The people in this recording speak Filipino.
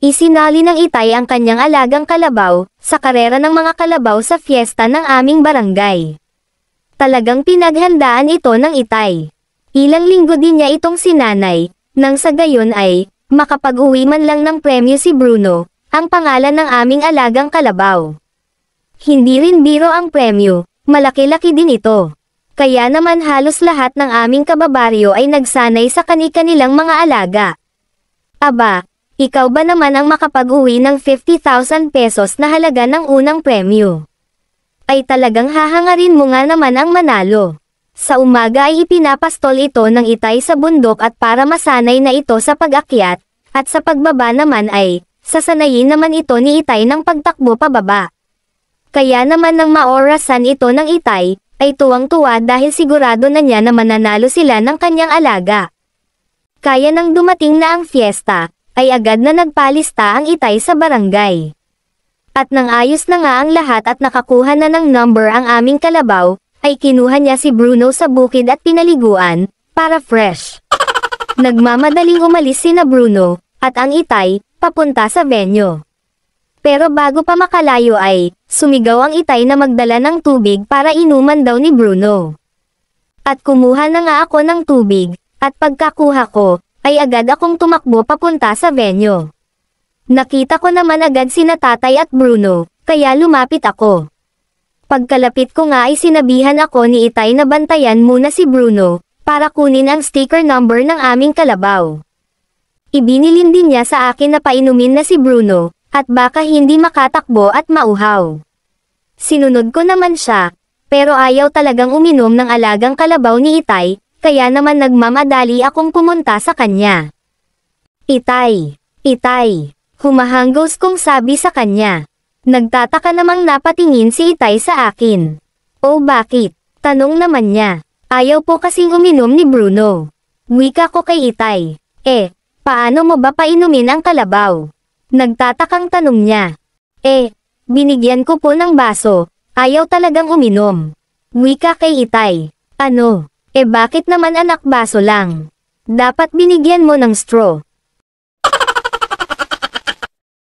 Isinali ng Itay ang kanyang alagang kalabaw, sa karera ng mga kalabaw sa fiesta ng aming barangay. Talagang pinaghandaan ito ng Itay. Ilang linggo din niya itong sinanay, nang sa gayon ay, makapag-uwi man lang ng premyo si Bruno, ang pangalan ng aming alagang kalabaw. Hindi rin biro ang premyo, malaki-laki din ito. Kaya naman halos lahat ng aming kababaryo ay nagsanay sa kani-kanilang mga alaga. Aba, ikaw ba naman ang makapag-uwi ng 50,000 pesos na halaga ng unang premyo? Ay talagang hahangarin mo nga naman ang manalo. Sa umaga ay ipinapastol ito ng Itay sa bundok at para masanay na ito sa pag-akyat, at sa pagbaba naman ay, sasanayin naman ito ni Itay ng pagtakbo pababa. Kaya naman nang maorasan ito ng Itay, ay tuwang-tuwa dahil sigurado na niya na mananalo sila ng kanyang alaga. Kaya nang dumating na ang fiesta, ay agad na nagpalista ang Itay sa barangay. At nang ayos na nga ang lahat at nakakuha na ng number ang aming kalabaw, ay kinuha niya si Bruno sa bukid at pinaliguan, para fresh. Nagmamadaling umalis sina Bruno, at ang Itay, papunta sa venue. Pero bago pa makalayo ay, sumigaw ang Itay na magdala ng tubig para inuman daw ni Bruno. At kumuha na nga ako ng tubig, at pagkakuha ko, ay agad akong tumakbo papunta sa venue. Nakita ko naman agad sina Tatay at Bruno, kaya lumapit ako. Pagkalapit ko nga ay sinabihan ako ni Itay na bantayan muna si Bruno, para kunin ang sticker number ng aming kalabaw. Ibinilin din niya sa akin na painumin na si Bruno, at baka hindi makatakbo at mauhaw. Sinunod ko naman siya, pero ayaw talagang uminom ng alagang kalabaw ni Itay, kaya naman nagmamadali akong pumunta sa kanya. Itay, Itay, humahanggos kong sabi sa kanya. Nagtataka namang napatingin si Itay sa akin. O bakit? Tanong naman niya. Ayaw po kasing uminom ni Bruno. Wika ko kay Itay. Paano mo ba painumin ang kalabaw? Nagtatakang tanong niya. Binigyan ko po ng baso. Ayaw talagang uminom. Wika kay Itay. Ano? Bakit naman anak baso lang? Dapat binigyan mo ng straw.